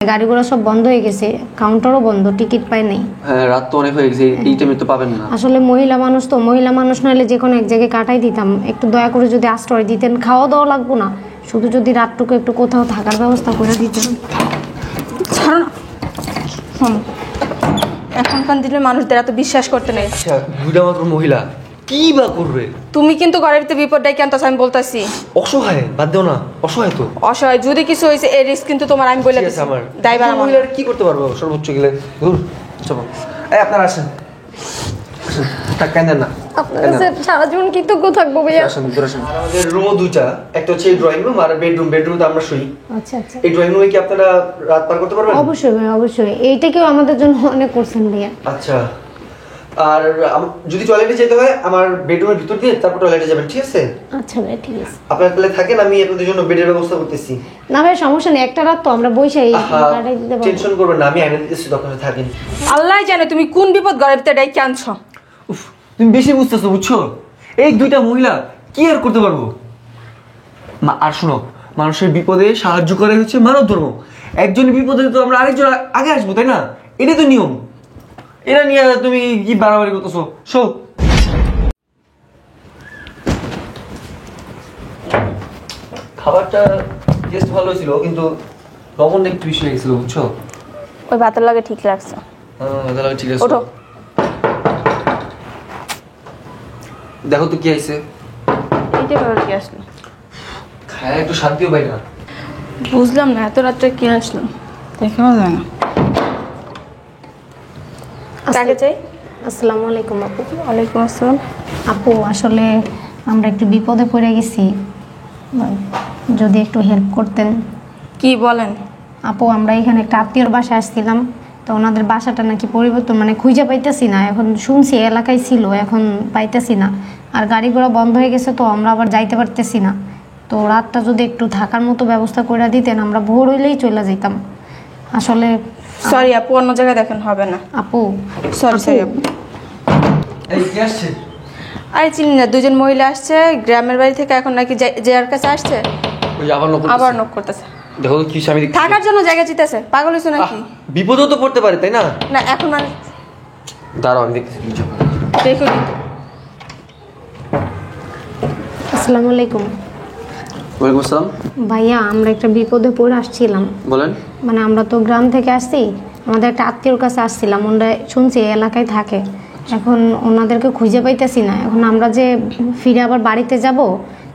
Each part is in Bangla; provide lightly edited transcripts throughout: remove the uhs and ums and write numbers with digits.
গাড়িগুলো সব বন্ধ হয়ে গেছে, কাউন্টারও বন্ধ, টিকিট পাই নাই। হ্যাঁ, রাত তো অনেক হয়ে গেছে, এই টাইমে তো পাবেন না। আসলে মহিলা মানুষ তো, মহিলা মানুষ নাহলে যে কোনো এক জায়গায় কাটাই দিতাম। একটু দয়া করে যদি আশ্রয় দিতেন, খাওয়া দাওয়া লাগবো না, শুধু যদি রাতটুকু একটু কোথাও থাকার ব্যবস্থা করে দিতেন। ছাড়ো না, শোনো, এখনকার দিনে মানুষদের এত বিশ্বাস করতে নেই। আচ্ছা, দুইটা মাত্র মহিলা কি বা করবে? তুমি কিন্তু ঘরের ভিতরে বিপদ ডাকি আনতেছ, আমি বলতাছি। অসহায়, বাদ দাও না, অসহায় তো। অসহায় যদি কিছু হয়েছে এই রিস্ক কিন্তু তোমার, আমি বলে দিচ্ছি। আমার ড্রাইভার আমার। মহিলারা কি করতে পারবো সর্বোচ্চ গেলে? ধুর, চলো। এই আপনারা আসেন, আসেন, টাকা দেন না। আপনার কাছে সারা জীবন কৃতজ্ঞ থাকবো ভাইয়া। আসেন, ভিতরে আসেন। আর আমাদের রুমও দুইটা, একটা হচ্ছে ড্রয়িং রুম আর বেডরুম। বেডরুমে আমরা শুই। আচ্ছা আচ্ছা, এই ড্রয়িং রুমে কি আপনারা রাত পার করতে পারবেন? অবশ্যই ভাই, অবশ্যই। এইটাকেও আমাদের জন্য অনেক করছেন ভাইয়া। আচ্ছা, আর যদি টয়লেটে যেতে হয় আমার বেডরুমের ভিতর দিয়ে তারপর টয়লেটে যাবেন, ঠিক আছে? আচ্ছা ভাই, ঠিক আছে। আপনারা তাহলে থাকেন, আমি আপনাদের জন্য বেডের ব্যবস্থা করতেছি। না ভাই, সমস্যা নেই, একটা রাত তো আমরা বইসাই কাটাই দিতে পারবো। টেনশন করবেন না, আমি আইনে দিতেছি, তখন থাকেন। আল্লাহ জানে তুমি কোন বিপদ ঘরের ভিতরে ডাকি আনছো। উফ, তুমি বেশি বুঝতেছো, বুঝছো? এই দুইটা মহিলা কি আর করতে পারবো? আর শোনো, মানুষের বিপদে সাহায্য করে হচ্ছে মানব ধর্ম। একজনের বিপদে তো আমরা আরেকজন আগে আসবো, তাই না? এটাই তো নিয়ম। এটা নিয়ে তুমি কি বাড়াবাড়ি করতেছো? শো, খাবারটা টেস্ট ভালো ছিল, কিন্তু লবণটা একটু বেশি হয়ে গেছিল, বুঝছো? ওই ভাতের লাগে ঠিক লাগছে। হ্যাঁ, তাহলে ঠিক আছে। ওঠো। দেখো তো কি আইছে। এইটা ভাবে কি আসলো? খায় একটু শান্তিও পাই না। বুঝলাম না, এত রাত্রে কি আসলো, দেখাও যায় না। কাকে চাই? আসসালামু আলাইকুম আপু। ওয়ালাইকুম আসসালাম। আপু, আসলে আমরা একটু বিপদে পড়ে গেছি, যদি একটু হেল্প করতেন। কি বলেন? আপু, আমরা এখানে একটা আত্মীয়র বাসায় আসছিলাম, তো ওনাদের বাসাটা নাকি পরিবর্তন, মানে খুঁজে পাইতেছি না। এখন শুনছি এলাকায় ছিল, এখন পাইতেছি না। আর গাড়ি ঘোড়া বন্ধ হয়ে গেছে, তো আমরা আবার যাইতে পারতেছি না। তো রাতটা যদি একটু থাকার মতো ব্যবস্থা করে দিতেন, আমরা ভোর হইলেই চলে যেতাম। আসলে সরি আপু, অন্য জায়গায় দেখেন, হবে না। আপু, সরি সরি আপু। এই কি আসছে? আরে চিনি না, দুজন মহিলা আসছে গ্রামের বাড়ি থেকে, এখন নাকি যার কাছে আসছে, ওই যে আবার আবার নক করতেছে। দেখো তো কি স্বামী থাকার জন্য জায়গা চিতেছে, পাগল হইছো নাকি? বিপদও তো পড়তে পারে, তাই না? না এখন মানে দাঁড়াও, আমি দেখতেছি। দেখো কিন্তু। আসসালামু আলাইকুম। ওয়ালাইকুম আসসালাম। ভাইয়া, আমরা একটা বিপদে পড়ে আসছিলাম। বলেন। মানে আমরা তো গ্রাম থেকে আসছি, আমাদের একটা আত্মীয়র কাছে আসছিলাম, ওনারা শুনছি এই এলাকায় থাকে। এখন ওনাদেরকে খুঁজে পাইতেছি না। এখন আমরা যে ফিরে আবার বাড়িতে যাব,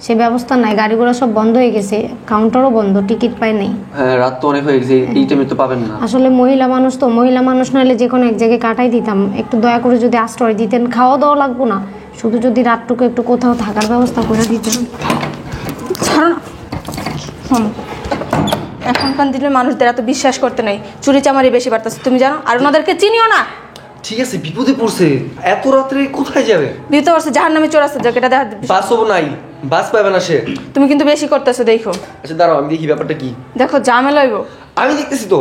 সে ব্যবস্থা নাই। গাড়িগুলো সব বন্ধ হয়ে গেছে, কাউন্টারও বন্ধ, টিকিট পাই নাই। হ্যাঁ, রাত তো অনেক হয়ে গেছে, এই টাইমে তো পাবেন না। আসলে মহিলা মানুষ তো, মহিলা মানুষ নাহলে যে কোনো এক জায়গায় কাটাই দিতাম। একটু দয়া করে যদি আশ্রয় দিতেন, খাওয়া দাওয়া লাগবো না, শুধু যদি রাতটুকু একটু কোথাও থাকার ব্যবস্থা করে দিতেন। ছাড়ো না, শোনো, এখনকার দিনে মানুষদের এত বিশ্বাস করতে নেই। চুরি চামারি বেশি বাড়তেছে, তুমি জানো। আর ওনাদেরকে চিনিও না। ঠিক আছে, বিপদে পড়ছে, এত রাত্রে কোথায় যাবে? বিপদে পড়ছে, জাহার নামে চোর আছে, যেটা দেখা। বাসও নাই, বাস পাবে না সে। তুমি কিন্তু বেশি করতেছো, দেখো। আচ্ছা দাঁড়াও, আমি দেখি ব্যাপারটা কি। দেখো ঝামেলা হইব। আমি দেখতেছি তো।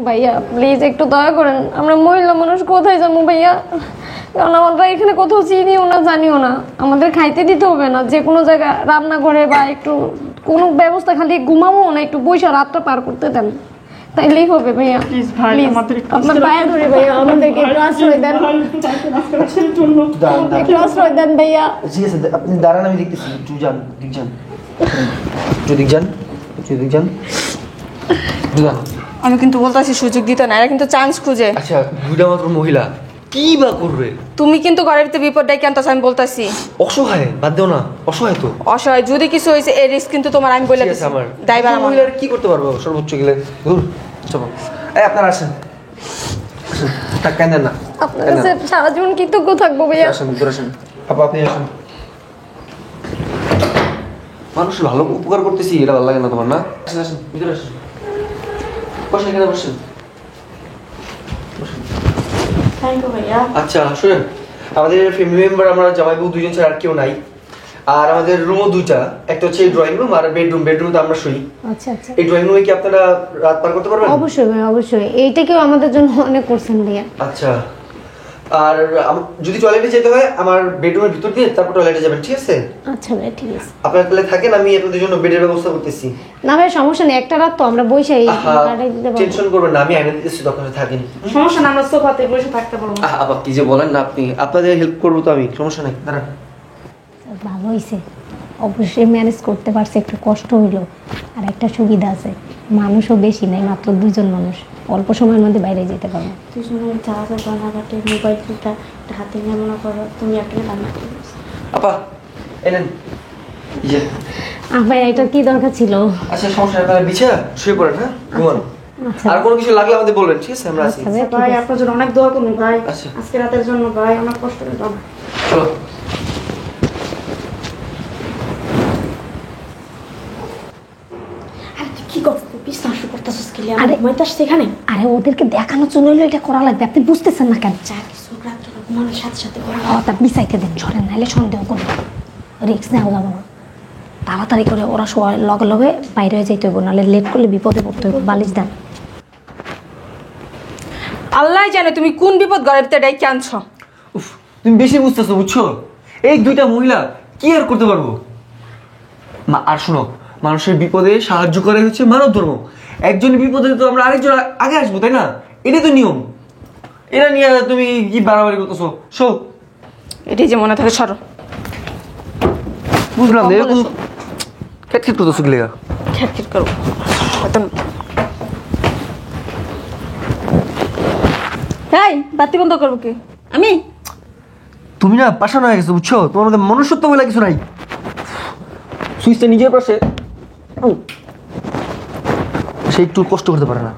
ভাইয়া প্লিজ একটু দয়া করেন, আমরা মহিলা মানুষ কোথায় যাবো ভাইয়া? কারণ আমরা এখানে কোথাও চিনিও না, জানিও না। আমাদের খাইতে দিতে হবে না, যে কোনো জায়গায় রান্নাঘরে বা একটু কোনো ব্যবস্থা, খালি ঘুমাবো না, একটু বসে রাতটা পার করতে দেন, তাইলেই হবে ভাইয়া। প্লিজ ভাই, আপনার পায়ে ধরে ভাইয়া, আমাদেরকে একটু আশ্রয় দেন, একটু আশ্রয় দেন ভাইয়া। ঠিক আছে, আপনি দাঁড়ান, আমি দেখতেছি। একটু যান, দিক যান, একটু দিক যান, একটু দিক যান, যান। আমি কিন্তু বলতেছি সুযোগ দিতে না, এরা কিন্তু চান্স খুঁজে। আচ্ছা, দুইটা মাত্র মহিলা কি বা করবে? তুমি কিন্তু ঘরের ভিতরে বিপদ ডাকি আনতেছ, আমি বলতাছি। অসহায়, বাদ দাও না, অসহায় তো। অসহায় যদি কিছু হয়েছে এই রিস্ক কিন্তু তোমার, আমি বলে দিচ্ছি। আমার ড্রাইভার আমার। মহিলারা কি করতে পারবো সর্বোচ্চ গেলে? ধুর, চলো। এই আপনারা আসেন, আসেন, টাকা দেন না। আপনার কাছে সারা জীবন কৃতজ্ঞ থাকবো ভাইয়া। আসেন, ভিতরে আসেন। আপনি আসেন। মানুষ ভালো উপকার করতেছি, এটা ভালো লাগে না তোমার? না, আসেন, আসেন, ভিতরে আসেন। বসেন, এখানে বসেন। আচ্ছা শুনেন, আমাদের ফ্যামিলি মেম্বার, আমরা জামাই বউ দুজন ছাড়া আর কেউ নাই। আর আমাদের রুমও দুইটা, একটা হচ্ছে ড্রয়িং রুম আর বেডরুম। বেডরুমে তো আমরা শুই। আচ্ছা আচ্ছা, এই ড্রয়িং রুমে কি আপনারা রাত পার করতে পারবেন? অবশ্যই ভাই, অবশ্যই। এইটাকেও আমাদের জন্য অনেক করছেন ভাইয়া। আচ্ছা, আর যদি টয়লেটে যেতে হয় আমার বেডরুমের ভিতর দিয়ে তারপর টয়লেটে যাবেন, ঠিক আছে? আচ্ছা ভাই ঠিক আছে। আপনারা তাহলে থাকেন, আমি আপনাদের জন্য বেডের ব্যবস্থা করতেছি। না ভাই সমস্যা নেই, একটা রাত তো আমরা বসেই কাটাই দিতে পারবো। টেনশন করবেন না, আমি আইনে দিতেছি, তখন থাকেন। সমস্যা না, আমরা সোফাতে বসে থাকতে পারবো। আবার কি যে বলেন না আপনি, আপনাদের হেল্প করবো তো আমি, সমস্যা নাই, দাঁড়ান। ভালো হয়েছে, অবশ্যই ম্যানেজ করতে পারছে, একটু কষ্ট হইলো। আর একটা সুবিধা আছে, মানুষও বেশি নাই, মাত্র 2 জন মানুষ, অল্প সময়ের মধ্যে বাইরে যেতে পারবো। দুজনের চালাচল রান্নাঘাটে মোবাইল ফোনটা একটা হাতে নিয়ে মনে করো তুমি একটা রান্না করো। আপা এনেন ইয়ে। ভাই এটা কি দরকার ছিল? আচ্ছা সমস্যা নাই, আপনারা বিছা শুয়ে পড়েন, হ্যাঁ ঘুমান। আচ্ছা আর কোনো কিছু লাগলে আমাদের বলবেন, ঠিক আছে? আমরা আছি। আচ্ছা ভাই, ঠিক ভাই আছে। আপনার জন্য অনেক দোয়া করুন ভাই, আচ্ছা। আজকে রাতের জন্য ভাই অনেক কষ্ট করে যাবো। চলো। আরে তুই কি করছিস? বিশ্বাস করতেছিস কি? আরে- আরে ঘুমাইতে আসছে এখানে? আরে ওদেরকে দেখানোর জন্য হইলো এটা করা লাগবে, আপনি বুঝতেছেন না কেন? যা কিছু রাত্রে ঘুমানোর সাথে সাথে করে তা বিছাইতে দেন, সরেন, নাহলে সন্দেহ করবে, রিক্স নেওয়া যাবে না। তাড়াতাড়ি করে ওরা সবাই লগে লগে বাইরে হয়ে যাইতে হইব, নাহলে লেট করলে বিপদে পড়তে হইব। বালিশ দেন। আল্লাহ জানে তুমি কোন বিপদ ঘরের ভিতরে ডাইকে আনছো। উফ, তুমি বেশি বুঝতেছো, বুঝছো? এই 2টা মহিলা কি আর করতে পারবো? আর শোনো, মানুষের বিপদে সাহায্য করে হচ্ছে মানব ধর্ম। একজনের বিপদে তো আমরা আরেকজন আগে আসবো, তাই না? এটাই তো নিয়ম। এটা নিয়ে তুমি কি বাড়াবাড়ি করতেছো? শো, এটাই যে মনে থাকে, সরো। বুঝলাম না, এরকম খেট করতেছো কি লেগা? খ্যাট করো এখন। এই বাতি বন্ধ করবো কি আমি? তুমি না পাশান হয়ে গেছো, বুঝছো? তোমার মধ্যে মনুষ্যত্ব বলে কিছু নাই। সুইচটা নিজের পাশে, সে একটু কষ্ট করতে পারে না।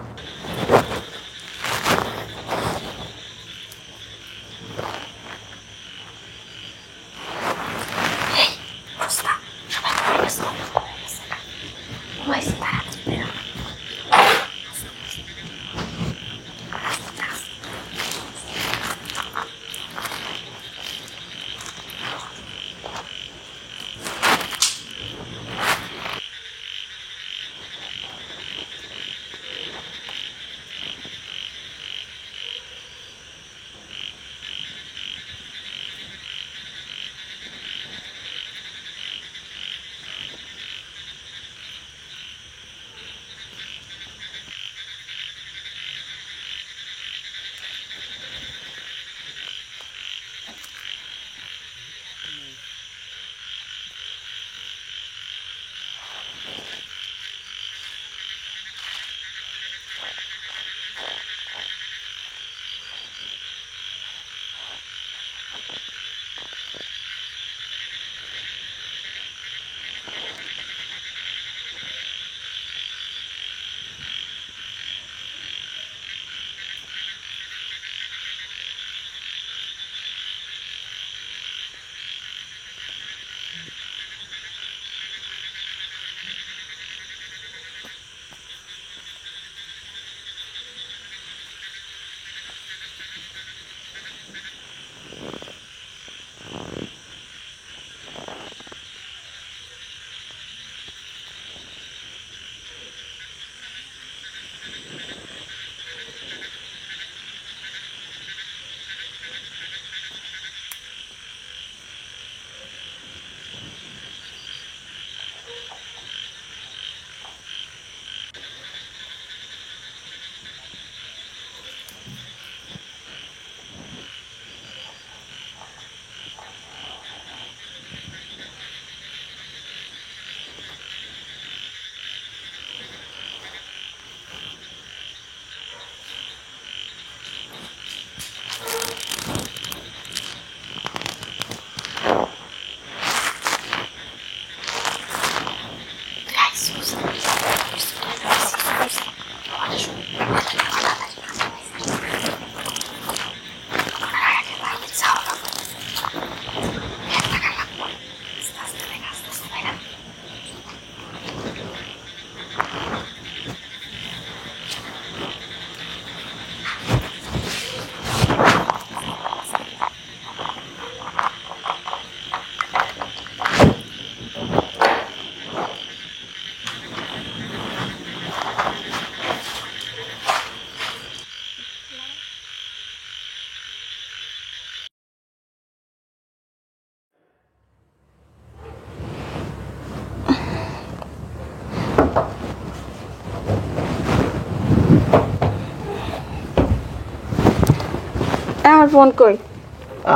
আমার ফোন কই?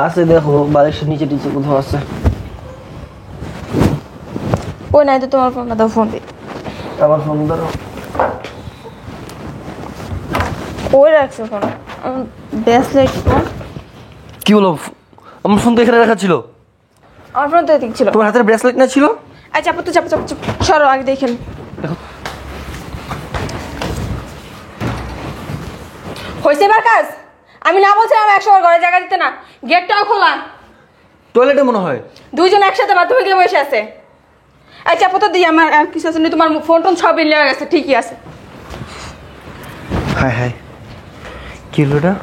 আছে দেখো, বালিশের নিচে টিচে কোথাও আছে। ওই নাই তো, তোমার ফোনটা দাও, ফোন দিই। আমার ফোন ধরো। ওই রাখছো ফোন, ব্রেসলেট ফোন। কি হলো? আমার ফোন তো এখানে রাখা ছিল। আমার ফোন তো এদিক ছিল। তোমার হাতের ব্রেসলেট না ছিল? আচ্ছা চাপো তো, চাপো চাপো চাপো, সরো আগে দেখেন। হয়েছে এবার কাজ? আমি না বলছিলাম 100 বার ঘরে জায়গা দিতে না, গেটটাও খোলা। টয়লেটে মনে হয় দুইজন একসাথে বাথরুমে গিয়ে বসে আছে। এই চাপো তো দিই, আমার আর কিছু আছে না, তোমার ফোন টোন সব লেগে গেছে, ঠিকই আছে। হায় হায়, কি হলো এটা?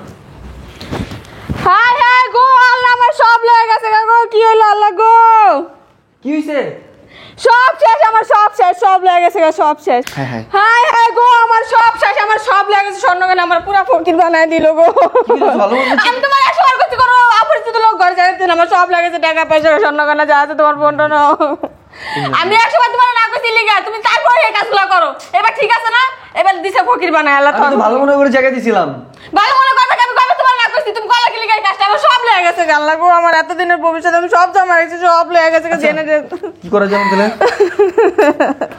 হাই হাই গো আল্লাহ, আমার সব লেগে গেছে গো, কি হলো আল্লাহ গো, কি হয়েছে? সব শেষ, আমার সব শেষ, সব লেগে গেছে গো, সব শেষ। হায় হায়, হাই হাই গো, আমার সব শেষ, আমার সব লেগে গেছে, স্বর্ণকালে আমার পুরো ফকির বানায় দিল গো। ভালো মতো আমি তোমার 100 বার করতে করো, অপরিচিত লোক ঘরে যাইতে না, আমার সব লেগেছে, টাকা পয়সা স্বর্ণকালে যা আছে, তোমার ফোনটা নাও। আমি 100 বার তোমার না করছি লিগা, তুমি তারপরে এই কাজগুলো করো। এবার ঠিক আছে না? এবার দিছে ফকির বানায় আল্লাহ। আমি তো ভালো মনে করে জায়গা দিছিলাম। ভালো মনে করবে, আমি কবে তোমার না করছি, তুমি কলা কি লিগা এই কাজটা, আমার সব লেগে গেছে আল্লাহ গো, আমার এতদিনের ভবিষ্যৎ আমি সব জমা রেখেছি, সব লেগে গেছে জেনে কি করা যাবে তাহলে?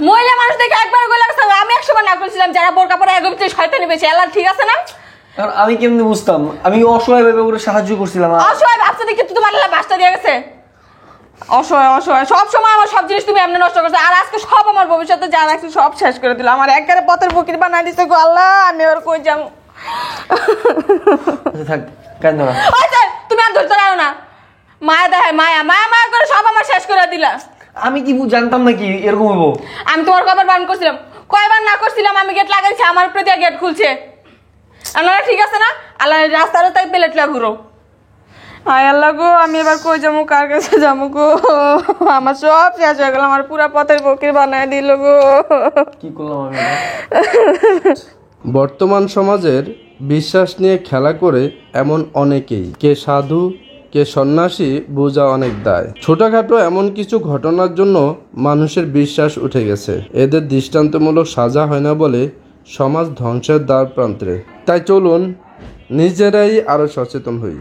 মহিলা মানুষ দেখে একবার গোলা গেছে, আমি 100 বার না করছিলাম, যারা বোরকা পরে এগো ভিতরে শয়তানি বেশি আল্লাহ, ঠিক আছে না? আর আমি কেমনে বুঝতাম? আমি অসহায় ভাবে ওরে সাহায্য করছিলাম। অসহায় ভাবছে দেখে তো তোমার আল্লাহ বাসটা দিয়ে গেছে। অসহায় অসহায় সব সময় আমার সব জিনিস তুমি এমনি নষ্ট করছো, আর আজকে সব আমার ভবিষ্যতে যা রাখছি সব শেষ করে দিল, আমার একবারে পথের ফকির বানাই দিছে গো আল্লাহ, আমি আর কই যাবো? আচ্ছা থাক, কেন না? আচ্ছা তুমি আর ধরতে রাখো না, মায়া দেখায়, মায়া মায়া মায়া করে সব আমার শেষ করে দিলা। আমি কি জানতাম নাকি এরকম হবো? আমি তোমার কয়বার বারণ করছিলাম, কয়বার না করছিলাম, আমি গেট লাগাইছি, আমার উপরে দিয়ে গেট খুলছে। আপনারা ঠিক আছে না? আল্লাহ রাস্তারও তাই প্লেটলা ঘুরো। হায় আল্লাহ গো, আমি এবার কই যাবো, কার কাছে যাবো গো, আমার সব শেষ হয়ে গেল, আমার পুরা পথের ফকির বানায় দিল গো। কি করলাম আমি? বর্তমান সমাজের বিশ্বাস নিয়ে খেলা করে এমন অনেকেই, কে সাধু কে সন্ন্যাসী, বোঝা অনেক দায়। ছোটখাটো এমন কিছু ঘটনার জন্য মানুষের বিশ্বাস উঠে গেছে, এদের দৃষ্টান্তমূলক সাজা হয় না বলে সমাজ ধ্বংসের দ্বার প্রান্তে। তাই চলুন নিজেরাই আরো সচেতন হই।